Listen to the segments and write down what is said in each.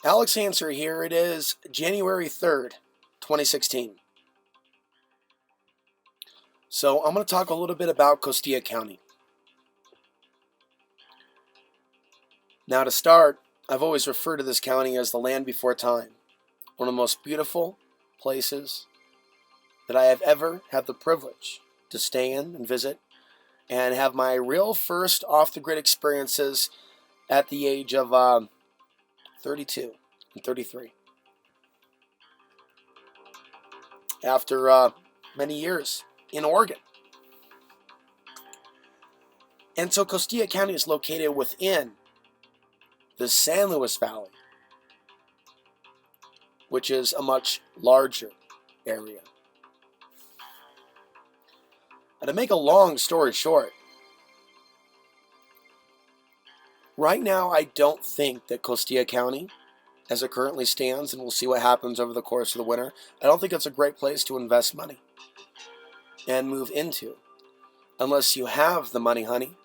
Alex Answer here. It is January 3rd, 2016. So I'm going to talk a little bit about Costilla County. Now to start, I've always referred to this county as the land before time. One of the most beautiful places that I have ever had the privilege to stay in and visit and have my real first off-the-grid experiences at the age of 32 and 33. After many years in Oregon. And so Costilla County is located within the San Luis Valley, which is a much larger area. And to make a long story short, right now I don't think that Costilla County, as it currently stands, and we'll see what happens over the course of the winter, I don't think it's a great place to invest money and move into, unless you have the money, honey.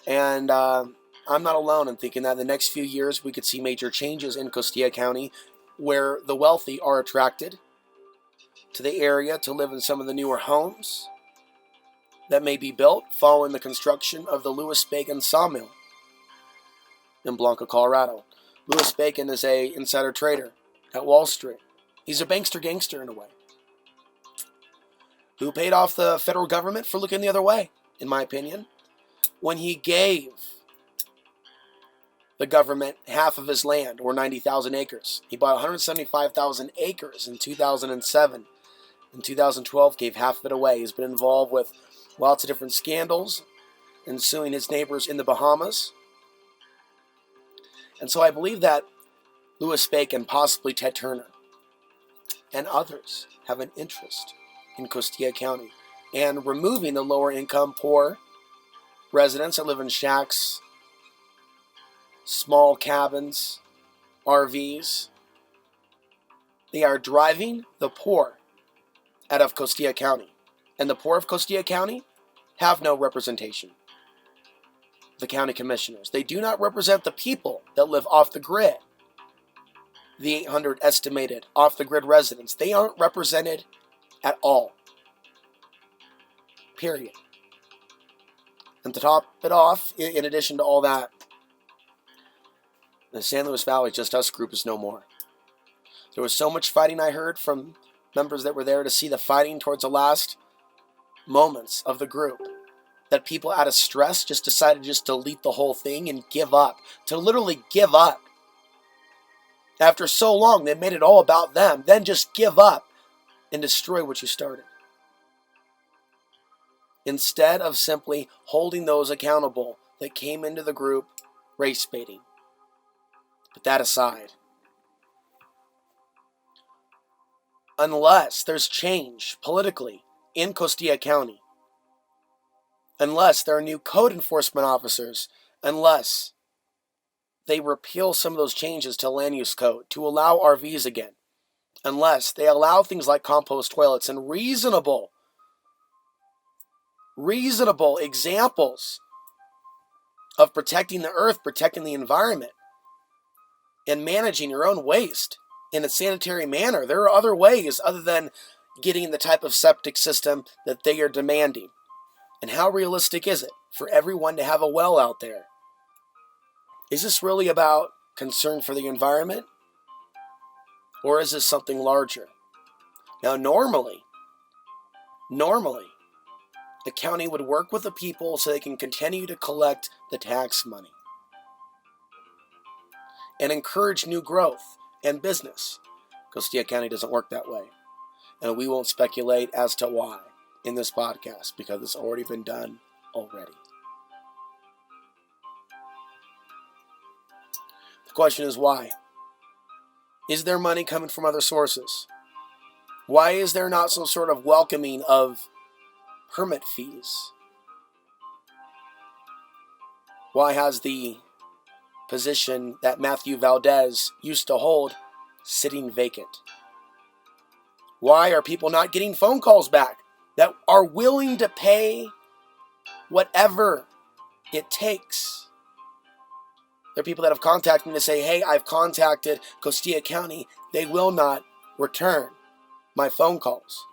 And I'm not alone in thinking that in the next few years we could see major changes in Costilla County where the wealthy are attracted to the area to live in some of the newer homes that may be built following the construction of the Louis Bacon sawmill in Blanca, Colorado. Louis Bacon is an insider trader at Wall Street. He's a bankster gangster in a way, who paid off the federal government for looking the other way, in my opinion, when he gave the government half of his land, or 90,000 acres. He bought 175,000 acres in 2007. In 2012, gave half of it away. He's been involved with lots of different scandals and suing his neighbors in the Bahamas. And so I believe that Louis Bacon, possibly Ted Turner, and others have an interest in Costilla County and removing the lower income poor residents that live in shacks, small cabins, RVs. They are driving the poor out of Costilla County. And the poor of Costilla County have no representation. The county commissioners. They do not represent the people that live off the grid. The 800 estimated off the grid residents. They aren't represented at all. Period. And to top it off, in addition to all that, the San Luis Valley Just Us group is no more. There was so much fighting I heard from members that were there to see the fighting towards the last moments of the group, that people out of stress just decided to just delete the whole thing and give up. To literally give up. After so long, they made it all about them. Then just give up and destroy what you started. Instead of simply holding those accountable that came into the group race baiting. But that aside, unless there's change politically in Costilla County, unless there are new code enforcement officers, unless they repeal some of those changes to land use code to allow RVs again, unless they allow things like compost toilets and reasonable examples of protecting the earth, protecting the environment, and managing your own waste in a sanitary manner. There are other ways other than getting the type of septic system that they are demanding. And how realistic is it for everyone to have a well out there? Is this really about concern for the environment? Or is this something larger? Now, normally, the county would work with the people so they can continue to collect the tax money and encourage new growth and business. Costilla County doesn't work that way. And we won't speculate as to why in this podcast, because it's already been done already. The question is why? Is there money coming from other sources? Why is there not some sort of welcoming of permit fees? Why has the position that Matthew Valdez used to hold sitting vacant? Why are people not getting phone calls back that are willing to pay whatever it takes There are people that have contacted me to say, hey, I've contacted Costilla County. They will not return my phone calls.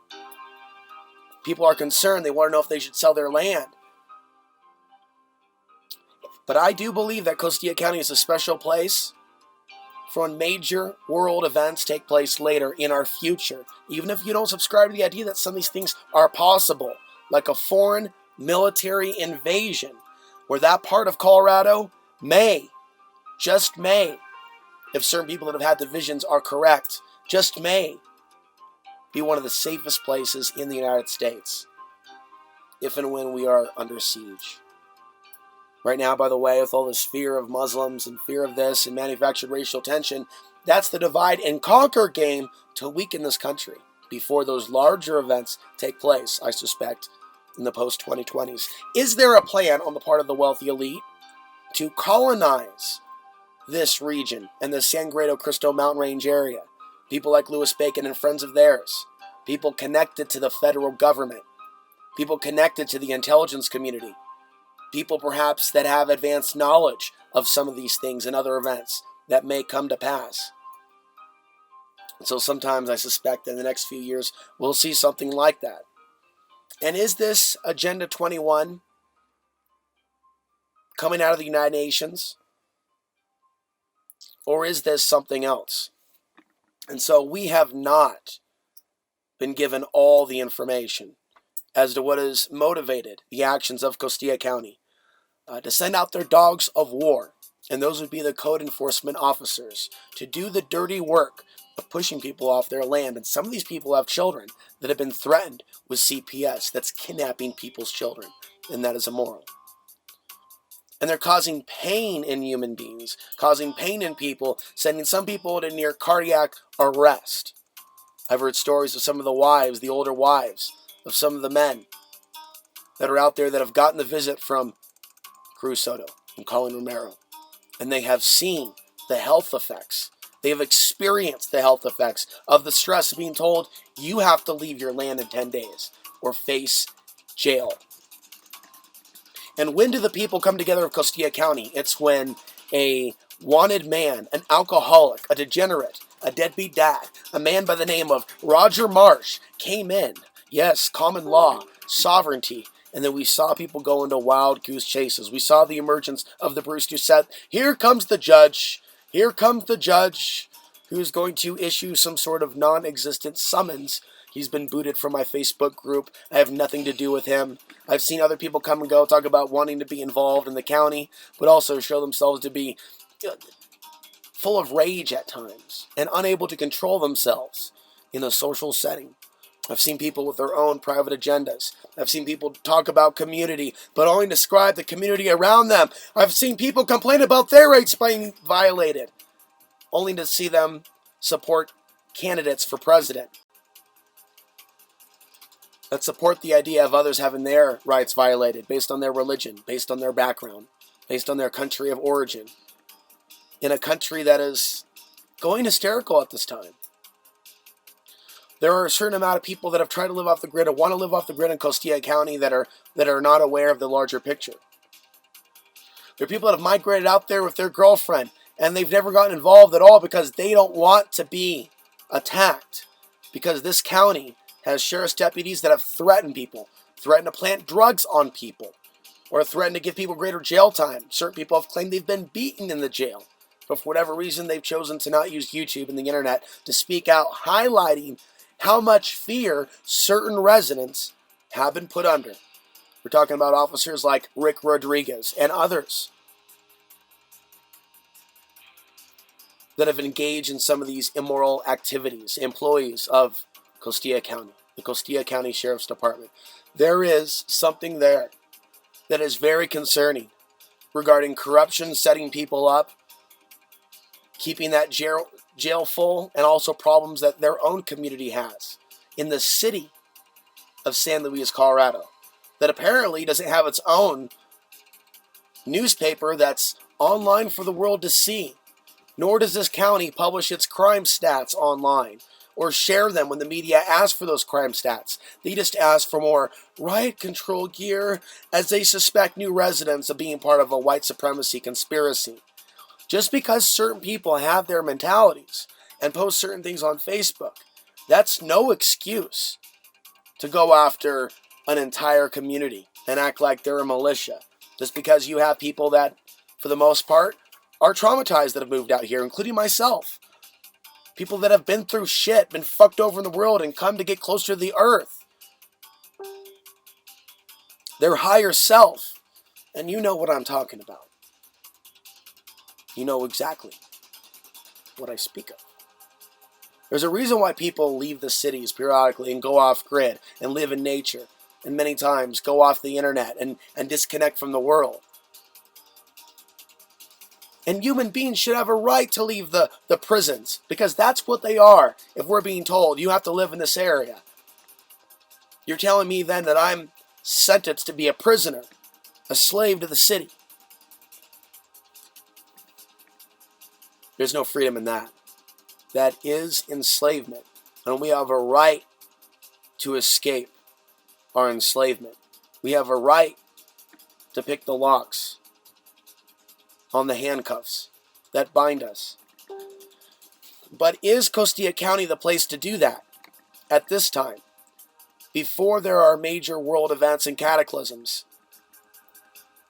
People are concerned. They want to know if they should sell their land. But I do believe that Costilla County is a special place for when major world events take place later in our future. Even if you don't subscribe to the idea that some of these things are possible, like a foreign military invasion, where that part of Colorado may, just may, if certain people that have had the visions are correct, just may be one of the safest places in the United States, if and when we are under siege. Right now, by the way, with all this fear of Muslims and fear of this and manufactured racial tension, that's the divide and conquer game to weaken this country before those larger events take place, I suspect, in the post-2020s. Is there a plan on the part of the wealthy elite to colonize this region and the Sangredo Cristo Mountain Range area? People like Louis Bacon and friends of theirs. People connected to the federal government. People connected to the intelligence community. People perhaps that have advanced knowledge of some of these things and other events that may come to pass. And so sometimes I suspect that in the next few years we'll see something like that. And is this Agenda 21 coming out of the United Nations? Or is this something else? And so we have not been given all the information as to what has motivated the actions of Costilla County to send out their dogs of war, and those would be the code enforcement officers, to do the dirty work of pushing people off their land. And some of these people have children that have been threatened with CPS, that's kidnapping people's children, and that is immoral. And they're causing pain in human beings, causing pain in people, sending some people to near cardiac arrest. I've heard stories of some of the wives, the older wives, of some of the men that are out there that have gotten the visit from Cruz Soto and Colin Romero. And they have seen the health effects. They have experienced the health effects of the stress of being told, you have to leave your land in 10 days or face jail. And when do the people come together of Costilla County? It's when a wanted man, an alcoholic, a degenerate, a deadbeat dad, a man by the name of Roger Marsh came in. Yes, common law, sovereignty. And then we saw people go into wild goose chases. We saw the emergence of the Bruce Doucette. Here comes the judge. Here comes the judge who's going to issue some sort of non-existent summons. He's been booted from my Facebook group. I have nothing to do with him. I've seen other people come and go, talk about wanting to be involved in the county, but also show themselves to be full of rage at times and unable to control themselves in a social setting. I've seen people with their own private agendas. I've seen people talk about community, but only describe the community around them. I've seen people complain about their rights being violated, only to see them support candidates for president that support the idea of others having their rights violated based on their religion, based on their background, based on their country of origin, in a country that is going hysterical at this time. There are a certain amount of people that have tried to live off the grid or want to live off the grid in Costilla County that are not aware of the larger picture. There are people that have migrated out there with their girlfriend and they've never gotten involved at all because they don't want to be attacked. Because this county has sheriff's deputies that have threatened people, threatened to plant drugs on people, or threatened to give people greater jail time. Certain people have claimed they've been beaten in the jail. But for whatever reason, they've chosen to not use YouTube and the internet to speak out, highlighting how much fear certain residents have been put under. We're talking about officers like Rick Rodriguez and others that have engaged in some of these immoral activities, employees of Costilla County, the Costilla County Sheriff's Department. There is something there that is very concerning regarding corruption, setting people up, keeping that jail full, and also problems that their own community has in the city of San Luis, Colorado, that apparently doesn't have its own newspaper that's online for the world to see. Nor does this county publish its crime stats online or share them when the media asks for those crime stats. They just ask for more riot control gear as they suspect new residents of being part of a white supremacy conspiracy. Just because certain people have their mentalities and post certain things on Facebook, that's no excuse to go after an entire community and act like they're a militia. Just because you have people that, for the most part, are traumatized that have moved out here, including myself. People that have been through shit, been fucked over in the world, and come to get closer to the earth. Their higher self. And you know what I'm talking about. You know exactly what I speak of. There's a reason why people leave the cities periodically and go off grid and live in nature, and many times go off the internet and disconnect from the world. And human beings should have a right to leave the prisons, because that's what they are. If we're being told you have to live in this area, you're telling me then that I'm sentenced to be a prisoner, a slave to the city. There's no freedom in that. That is enslavement. And we have a right to escape our enslavement. We have a right to pick the locks on the handcuffs that bind us. But is Costilla County the place to do that at this time, before there are major world events and cataclysms?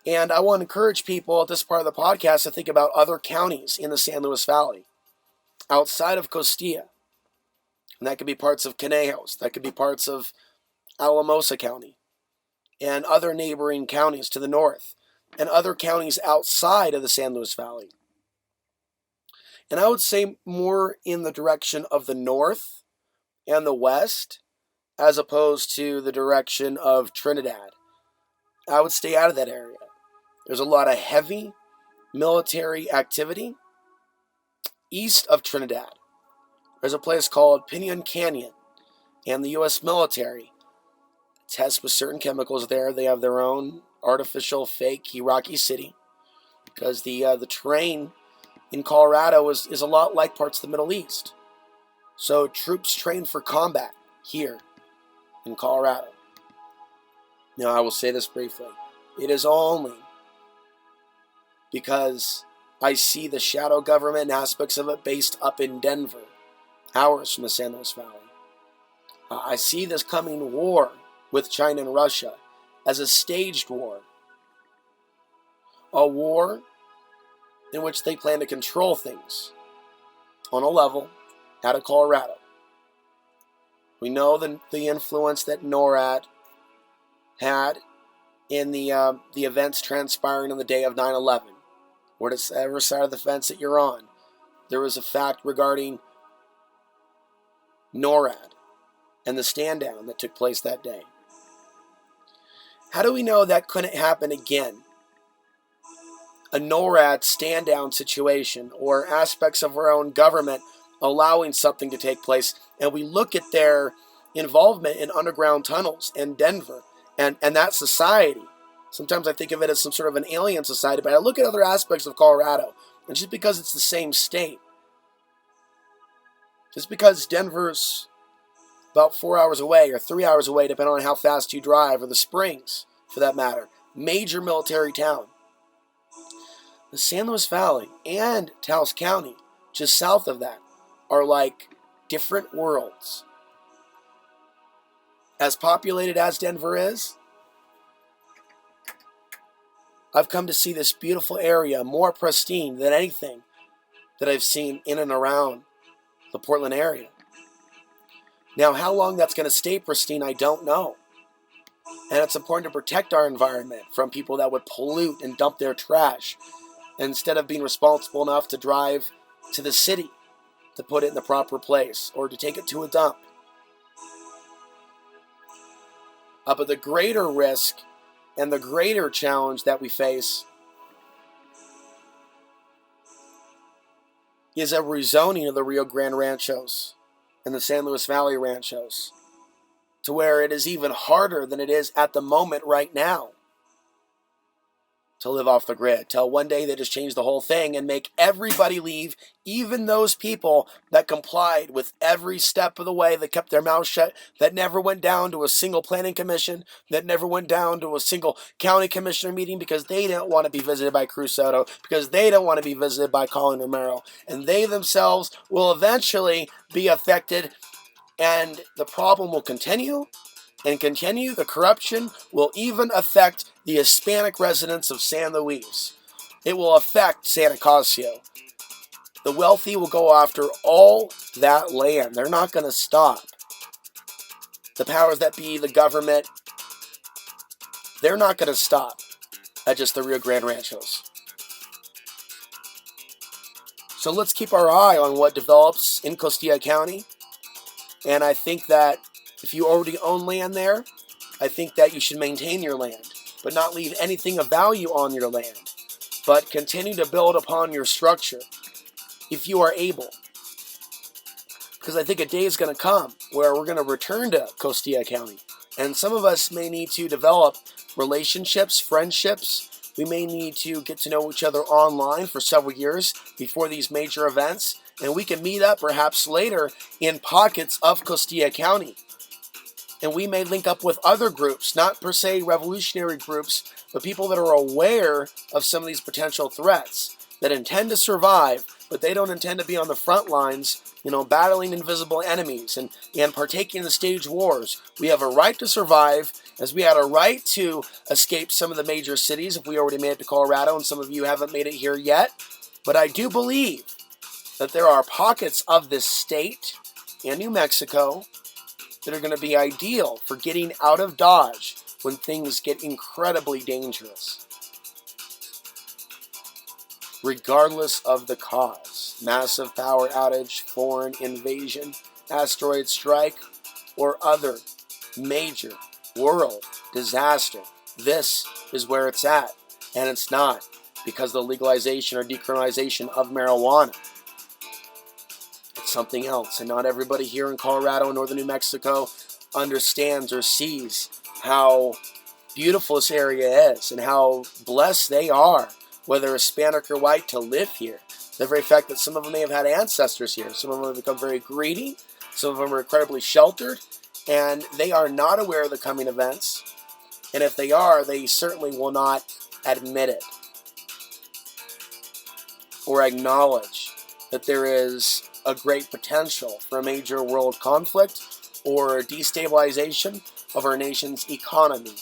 And I want to encourage people at this part of the podcast to think about other counties in the San Luis Valley, outside of Costilla. And that could be parts of Conejos, that could be parts of Alamosa County, and other neighboring counties to the north, and other counties outside of the San Luis Valley. And I would say more in the direction of the north and the west, as opposed to the direction of Trinidad. I would stay out of that area. There's a lot of heavy military activity east of Trinidad. There's a place called Pinon Canyon, and the U.S. military tests with certain chemicals there. They have their own artificial fake Iraqi city, because the terrain in Colorado is a lot like parts of the Middle East. So troops train for combat here in Colorado. Now, I will say this briefly. It is only because I see the shadow government and aspects of it based up in Denver, hours from the San Luis Valley. I see this coming war with China and Russia as a staged war. A war in which they plan to control things on a level out of Colorado. We know the influence that NORAD had in the events transpiring on the day of 9/11. Whatever side of the fence that you're on, there was a fact regarding NORAD and the stand down that took place that day. How do we know that couldn't happen again? A NORAD stand down situation, or aspects of our own government allowing something to take place, and we look at their involvement in underground tunnels in Denver and that society. Sometimes I think of it as some sort of an alien society, but I look at other aspects of Colorado, and just because it's the same state, just because Denver's about 4 hours away or 3 hours away, depending on how fast you drive, or the Springs, for that matter, major military town. The San Luis Valley and Taos County, just south of that, are like different worlds. As populated as Denver is, I've come to see this beautiful area more pristine than anything that I've seen in and around the Portland area. Now, how long that's going to stay pristine, I don't know. And it's important to protect our environment from people that would pollute and dump their trash, instead of being responsible enough to drive to the city to put it in the proper place, or to take it to a dump. But the greater risk and the greater challenge that we face is a rezoning of the Rio Grande Ranchos and the San Luis Valley Ranchos, to where it is even harder than it is at the moment right now to live off the grid, till one day they just change the whole thing and make everybody leave, even those people that complied with every step of the way, that kept their mouths shut, that never went down to a single planning commission, that never went down to a single county commissioner meeting because they didn't want to be visited by Cruz Soto, because they don't want to be visited by Colin Romero, and they themselves will eventually be affected, and the problem will continue and continue. The corruption will even affect the Hispanic residents of San Luis. It will affect San Nicasio. The wealthy will go after all that land. They're not going to stop. The powers that be, the government, they're not going to stop at just the Rio Grande Ranchos. So let's keep our eye on what develops in Costilla County. And I think that if you already own land there, I think that you should maintain your land, but not leave anything of value on your land, but continue to build upon your structure if you are able. Because I think a day is going to come where we're going to return to Costilla County, and some of us may need to develop relationships, friendships. We may need to get to know each other online for several years before these major events, and we can meet up perhaps later in pockets of Costilla County. And we may link up with other groups, not per se revolutionary groups, but people that are aware of some of these potential threats, that intend to survive, but they don't intend to be on the front lines, battling invisible enemies and partaking in the stage wars. We have a right to survive, as we had a right to escape some of the major cities if we already made it to Colorado, and some of you haven't made it here yet. But I do believe that there are pockets of this state and New Mexico that are going to be ideal for getting out of Dodge when things get incredibly dangerous. Regardless of the cause, massive power outage, foreign invasion, asteroid strike, or other major world disaster, this is where it's at. And it's not because of the legalization or decriminalization of marijuana. Something else, and not everybody here in Colorado and northern New Mexico understands or sees how beautiful this area is and how blessed they are, whether Hispanic or white, to live here. The very fact that some of them may have had ancestors here, some of them have become very greedy, some of them are incredibly sheltered, and they are not aware of the coming events, and if they are, they certainly will not admit it or acknowledge that there is a great potential for a major world conflict or destabilization of our nation's economy.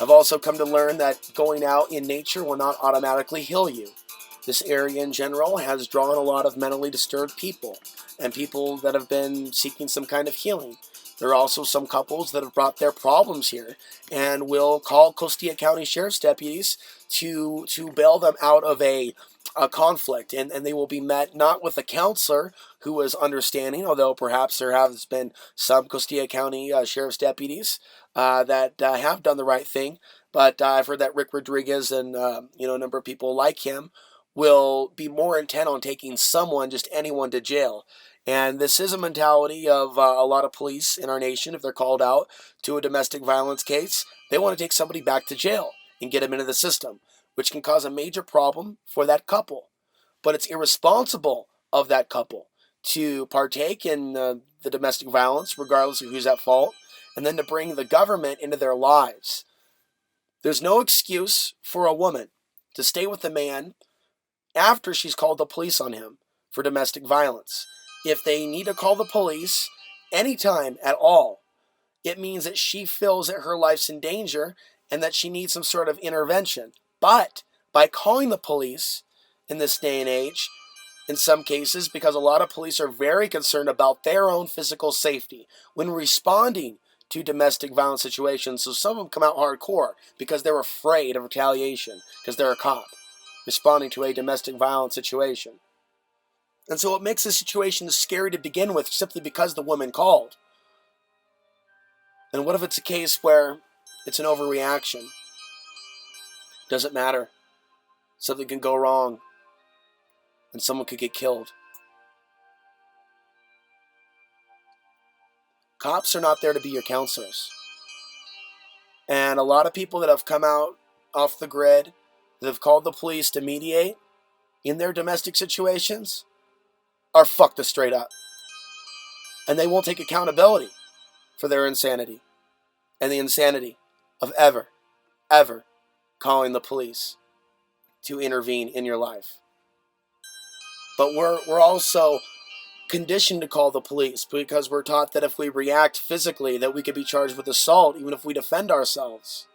I've also come to learn that going out in nature will not automatically heal you. This area in general has drawn a lot of mentally disturbed people and people that have been seeking some kind of healing. There are also some couples that have brought their problems here and will call Costilla County Sheriff's deputies to bail them out of a conflict, and they will be met not with a counselor who is understanding, although perhaps there has been some Costilla County Sheriff's deputies that have done the right thing, but I've heard that Rick Rodriguez and a number of people like him will be more intent on taking someone, just anyone, to jail. And this is a mentality of a lot of police in our nation. If they're called out to a domestic violence case, they want to take somebody back to jail and get them into the system, which can cause a major problem for that couple. But it's irresponsible of that couple to partake in the domestic violence, regardless of who's at fault, and then to bring the government into their lives. There's no excuse for a woman to stay with a man after she's called the police on him for domestic violence. If they need to call the police anytime at all, it means that she feels that her life's in danger and that she needs some sort of intervention. But by calling the police in this day and age, in some cases, because a lot of police are very concerned about their own physical safety when responding to domestic violence situations, so some of them come out hardcore because they're afraid of retaliation because they're a cop responding to a domestic violence situation. And so it makes the situation scary to begin with simply because the woman called. And what if it's a case where it's an overreaction? Doesn't matter. Something can go wrong and someone could get killed. Cops are not there to be your counselors. And a lot of people that have come out off the grid, that have called the police to mediate in their domestic situations, are fucked straight up. And they won't take accountability for their insanity and the insanity of ever calling the police to intervene in your life. But we're also conditioned to call the police because we're taught that if we react physically that we could be charged with assault even if we defend ourselves.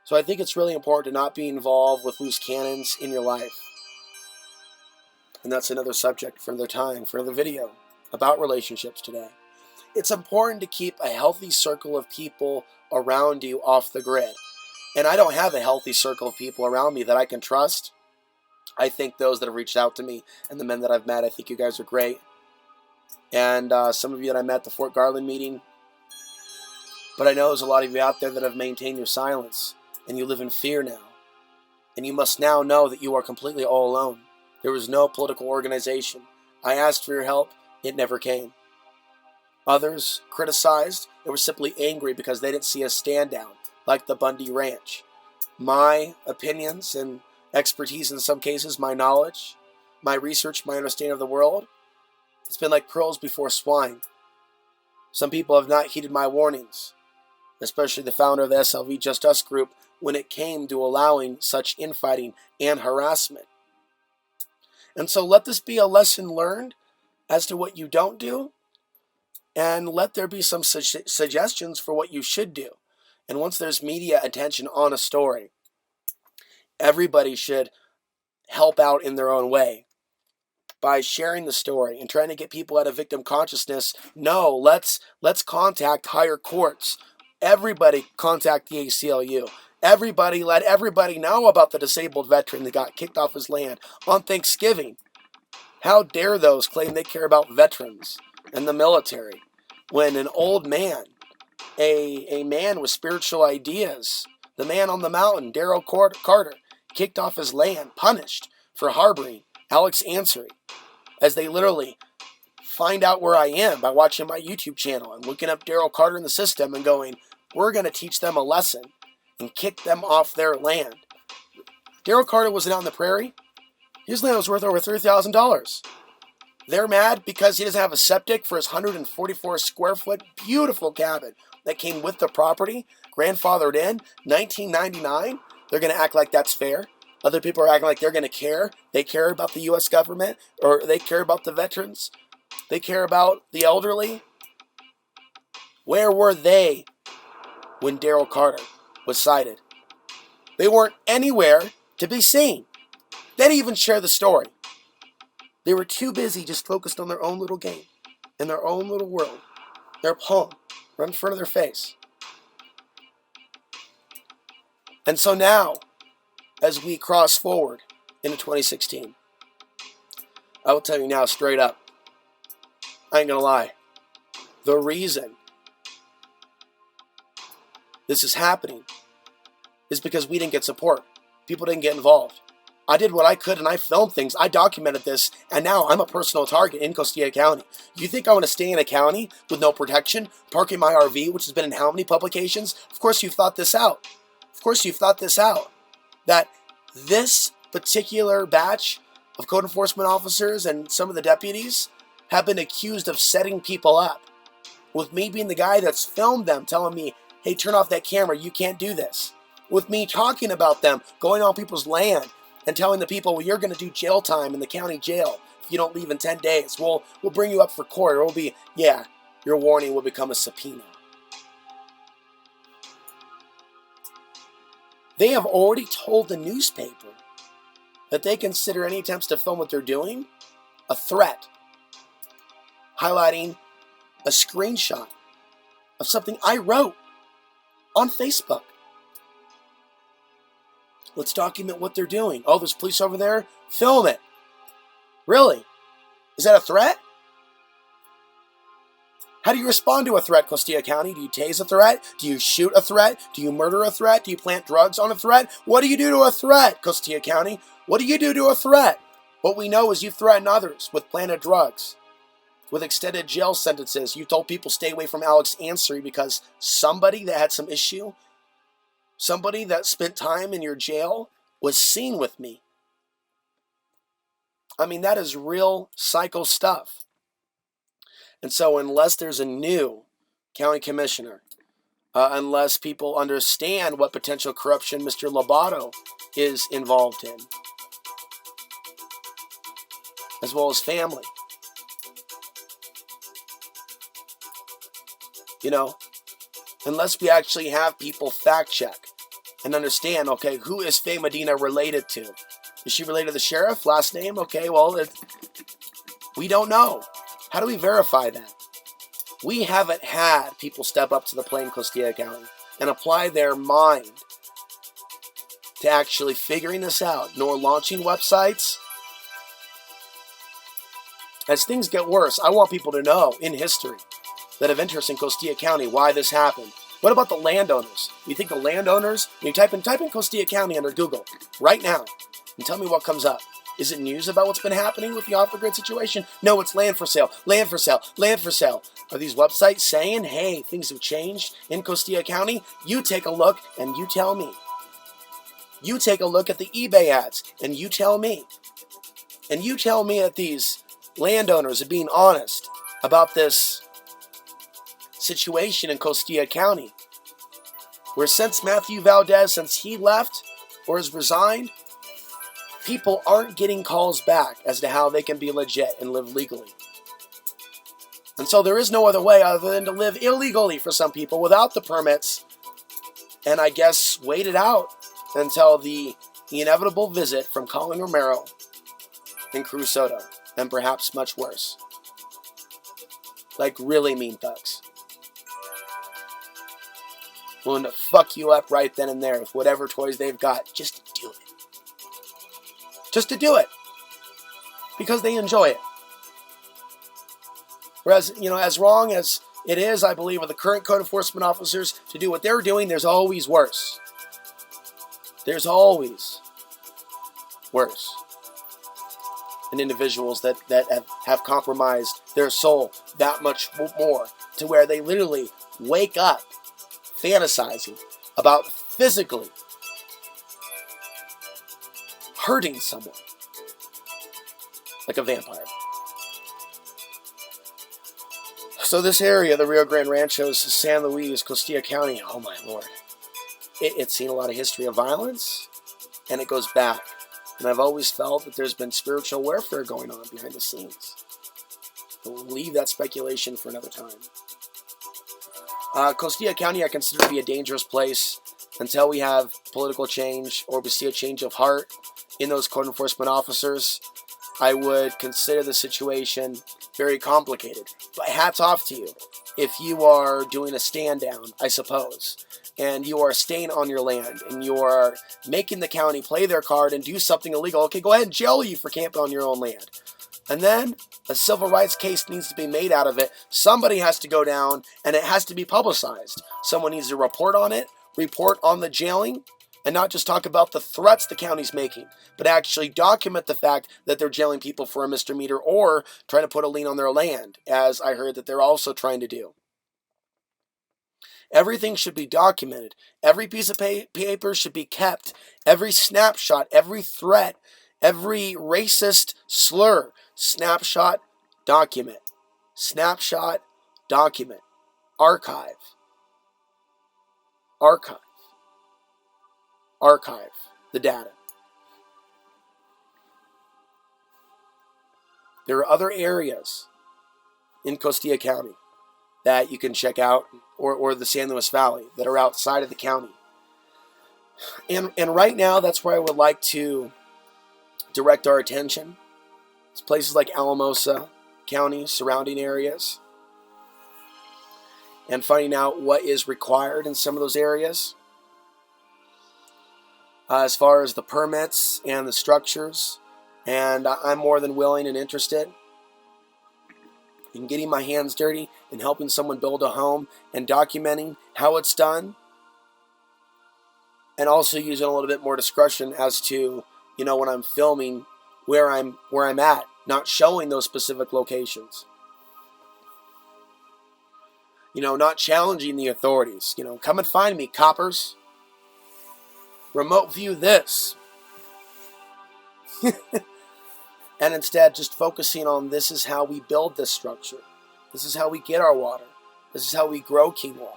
So I think it's really important to not be involved with loose cannons in your life. And that's another subject for another time, for another video about relationships today. It's important to keep a healthy circle of people around you off the grid. And I don't have a healthy circle of people around me that I can trust. I think those that have reached out to me and the men that I've met, I think you guys are great. And some of you that I met at the Fort Garland meeting. But I know there's a lot of you out there that have maintained your silence. And you live in fear now. And you must now know that you are completely all alone. There was no political organization. I asked for your help. It never came. Others criticized. They were simply angry because they didn't see a stand down, like the Bundy Ranch. My opinions and expertise in some cases, my knowledge, my research, my understanding of the world, it's been like pearls before swine. Some people have not heeded my warnings, especially the founder of the SLV Just Us group, when it came to allowing such infighting and harassment. And so let this be a lesson learned as to what you don't do, and let there be some suggestions for what you should do. And once there's media attention on a story, everybody should help out in their own way by sharing the story and trying to get people out of victim consciousness. No, let's contact higher courts. Everybody contact the ACLU. Everybody, let everybody know about the disabled veteran that got kicked off his land on Thanksgiving. How dare those claim they care about veterans and the military when an old man, a man with spiritual ideas, the man on the mountain, Daryl Carter, kicked off his land, punished for harboring Alex Ansary, as they literally find out where I am by watching my YouTube channel and looking up Daryl Carter in the system and going, we're going to teach them a lesson and kick them off their land. Daryl Carter wasn't out in the prairie. His land was worth over $3,000. They're mad because he doesn't have a septic for his 144 square foot beautiful cabin that came with the property, grandfathered in, 1999. They're going to act like that's fair. Other people are acting like they're going to care. They care about the U.S. government, or they care about the veterans. They care about the elderly. Where were they when Daryl Carter was cited? They weren't anywhere to be seen. They didn't even share the story. They were too busy just focused on their own little game, in their own little world, their palm, right in front of their face. And so now, as we cross forward into 2016, I will tell you now straight up, I ain't gonna lie, the reason this is happening is because we didn't get support. People didn't get involved. I did what I could and I filmed things. I documented this, and now I'm a personal target in Costilla County. You think I want to stay in a county with no protection, parking my RV, which has been in how many publications? Of course you've thought this out. Of course you've thought this out. That this particular batch of code enforcement officers and some of the deputies have been accused of setting people up. With me being the guy that's filmed them, telling me, hey, turn off that camera, you can't do this. With me talking about them, going on people's land, and telling the people, well, you're going to do jail time in the county jail if you don't leave in 10 days. We'll bring you up for court. Or we'll be, yeah, your warning will become a subpoena. They have already told the newspaper that they consider any attempts to film what they're doing a threat, highlighting a screenshot of something I wrote on Facebook. Let's document what they're doing. Oh, there's police over there? Film it. Really? Is that a threat? How do you respond to a threat, Costilla County? Do you tase a threat? Do you shoot a threat? Do you murder a threat? Do you plant drugs on a threat? What do you do to a threat, Costilla County? What do you do to a threat? What we know is you threaten others with planted drugs, with extended jail sentences. You told people stay away from Alex Ansary because somebody that had some issue Somebody that spent time in your jail was seen with me. I mean, that is real psycho stuff. And so unless there's a new county commissioner, unless people understand what potential corruption Mr. Lobato is involved in, as well as family, unless we actually have people fact check and understand, okay, who is Faye Medina related to? Is she related to the sheriff? Last name? Okay, well, we don't know. How do we verify that? We haven't had people step up to the plate in Costilla County and apply their mind to actually figuring this out, nor launching websites. As things get worse, I want people to know in history that have interest in Costilla County why this happened. What about the landowners? You think the landowners, when you type in Costilla County under Google right now and tell me what comes up. Is it news about what's been happening with the off-the-grid situation? No, it's land for sale, land for sale, land for sale. Are these websites saying, hey, things have changed in Costilla County? You take a look and you tell me. You take a look at the eBay ads and you tell me. And you tell me that these landowners are being honest about this situation in Costilla County, where since Matthew Valdez, since he left or has resigned, people aren't getting calls back as to how they can be legit and live legally. And so there is no other way other than to live illegally for some people without the permits, and I guess wait it out until the inevitable visit from Colin Romero and Cruz Soto, and perhaps much worse. Like really mean thugs. Willing to fuck you up right then and there with whatever toys they've got just to do it. Just to do it. Because they enjoy it. Whereas, as wrong as it is, I believe, with the current code enforcement officers to do what they're doing, there's always worse. There's always worse. And individuals that have compromised their soul that much more to where they literally wake up fantasizing about physically hurting someone like a vampire. So this area, the Rio Grande Ranchos, San Luis, Costilla County, oh my lord, it's seen a lot of history of violence, and it goes back. And I've always felt that there's been spiritual warfare going on behind the scenes. But we'll leave that speculation for another time. Costilla County I consider to be a dangerous place until we have political change or we see a change of heart in those code enforcement officers. I would consider the situation very complicated. But hats off to you if you are doing a stand down, I suppose, and you are staying on your land and you are making the county play their card and do something illegal. Okay, go ahead and jail you for camping on your own land. And then a civil rights case needs to be made out of it. Somebody has to go down and it has to be publicized. Someone needs to report on it, report on the jailing, and not just talk about the threats the county's making, but actually document the fact that they're jailing people for a misdemeanor or trying to put a lien on their land, as I heard that they're also trying to do. Everything should be documented. Every piece of paper should be kept. Every snapshot, every threat, every racist slur, snapshot, document. Snapshot, document. Archive. Archive. Archive the data. There are other areas in Costilla County that you can check out, or the San Luis Valley, that are outside of the county. And right now, that's where I would like to direct our attention. It's places like Alamosa County, surrounding areas, and finding out what is required in some of those areas. As far as the permits and the structures, and I'm more than willing and interested in getting my hands dirty and helping someone build a home and documenting how it's done, and also using a little bit more discretion as to, when I'm filming, where I'm at, not showing those specific locations. Not challenging the authorities. Come and find me, coppers. remote view this. And instead just focusing on this is how we build this structure. This is how we get our water. This is how we grow quinoa.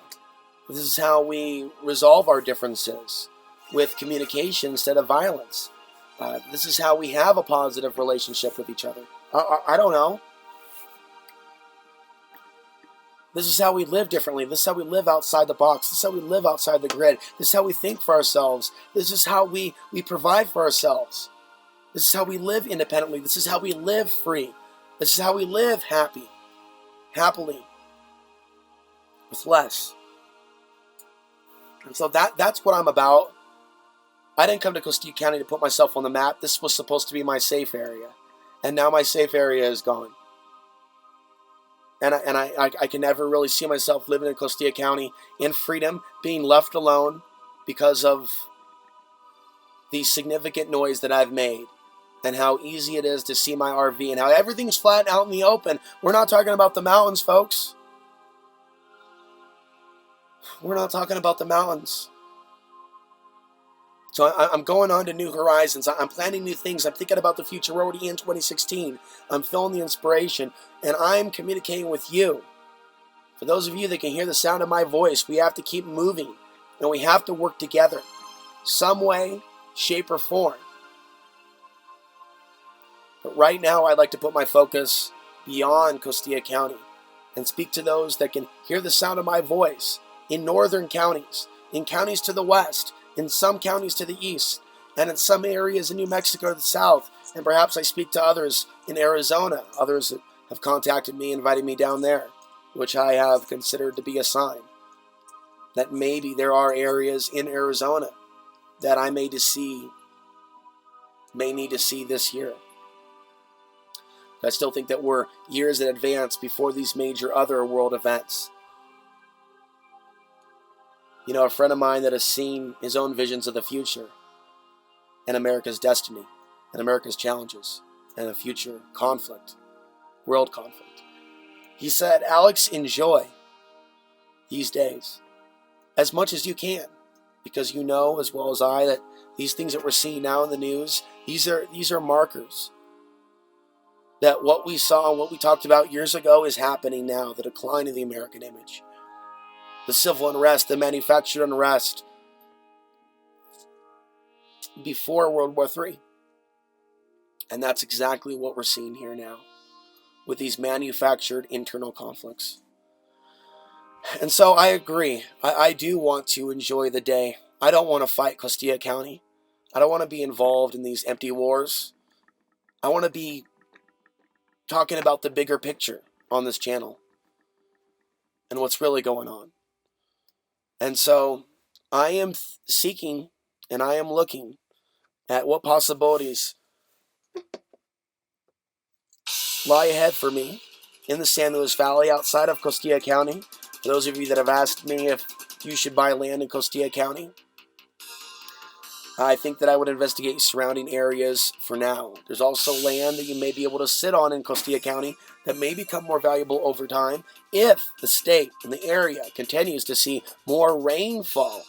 This is how we resolve our differences with communication instead of violence. This is how we have a positive relationship with each other. I don't know. This is how we live differently. This is how we live outside the box. This is how we live outside the grid. This is how we think for ourselves. This is how we provide for ourselves. This is how we live independently. This is how we live free. This is how we live happily, with less. And so that's what I'm about. I didn't come to Costilla County to put myself on the map. This was supposed to be my safe area. And now my safe area is gone. And I can never really see myself living in Costilla County in freedom, being left alone because of the significant noise that I've made. And how easy it is to see my RV and how everything's flat out in the open. We're not talking about the mountains, folks. We're not talking about the mountains. So I'm going on to new horizons. I'm planning new things. I'm thinking about the future. We're already in 2016. I'm feeling the inspiration. And I'm communicating with you. For those of you that can hear the sound of my voice, we have to keep moving. And we have to work together. Some way, shape, or form. But right now, I'd like to put my focus beyond Costilla County and speak to those that can hear the sound of my voice in northern counties, in counties to the west, in some counties to the east, and in some areas in New Mexico to the south. And perhaps I speak to others in Arizona, others that have contacted me, inviting me down there, which I have considered to be a sign that maybe there are areas in Arizona that I may need to see this year. I still think that we're years in advance before these major other world events. You know, a friend of mine that has seen his own visions of the future and America's destiny and America's challenges and a future conflict, world conflict. He said, Alex, enjoy these days as much as you can, because you know as well as I that these things that we're seeing now in the news, these are markers that what we saw and what we talked about years ago is happening now, the decline of the American image. The civil unrest, the manufactured unrest before World War III. And that's exactly what we're seeing here now with these manufactured internal conflicts. And so I agree. I do want to enjoy the day. I don't want to fight Costilla County. I don't want to be involved in these empty wars. I want to be talking about the bigger picture on this channel and what's really going on. And so I am seeking and I am looking at what possibilities lie ahead for me in the San Luis Valley outside of Costilla County. For those of you that have asked me if you should buy land in Costilla County, I think that I would investigate surrounding areas for now. There's also land that you may be able to sit on in Costilla County that may become more valuable over time if the state and the area continues to see more rainfall,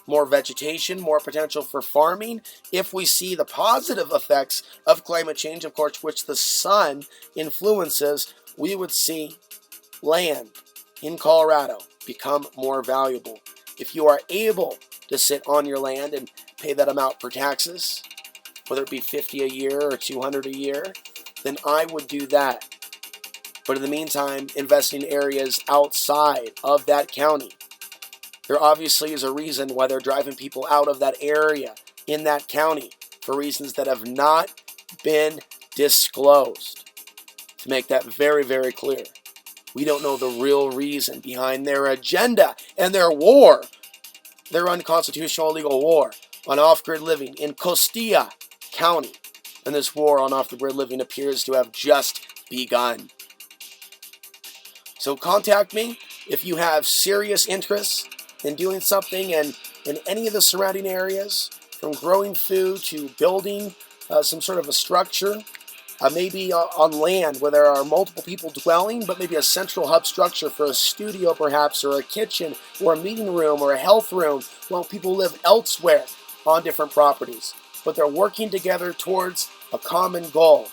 more vegetation, more potential for farming. If we see the positive effects of climate change, of course, which the sun influences, we would see land in Colorado become more valuable. If you are able to sit on your land and pay that amount for taxes, whether it be $50 a year or $200 a year, then I would do that. But in the meantime, invest in areas outside of that county. There obviously is a reason why they're driving people out of that area in that county for reasons that have not been disclosed. To make that very, very clear. We don't know the real reason behind their agenda and their war, their unconstitutional illegal war on off-grid living in Costilla County. And this war on off-grid living appears to have just begun. So contact me if you have serious interest in doing something in any of the surrounding areas, from growing food to building some sort of a structure maybe on land where there are multiple people dwelling, but maybe a central hub structure for a studio perhaps, or a kitchen, or a meeting room, or a health room, while people live elsewhere on different properties. But they're working together towards a common goal.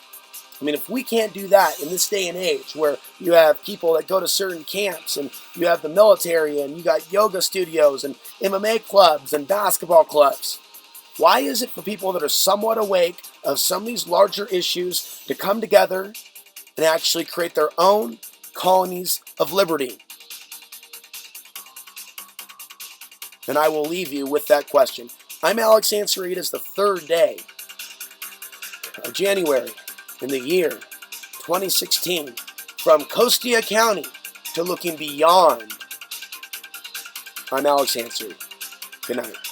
I mean, if we can't do that in this day and age where you have people that go to certain camps and you have the military and you got yoga studios and MMA clubs and basketball clubs, why is it for people that are somewhat awake of some of these larger issues to come together and actually create their own colonies of liberty? And I will leave you with that question. I'm Alex Ansaritas. It's the third day of January in the year 2016. From Costilla County to looking beyond, I'm Alex Ansaritas. Good night.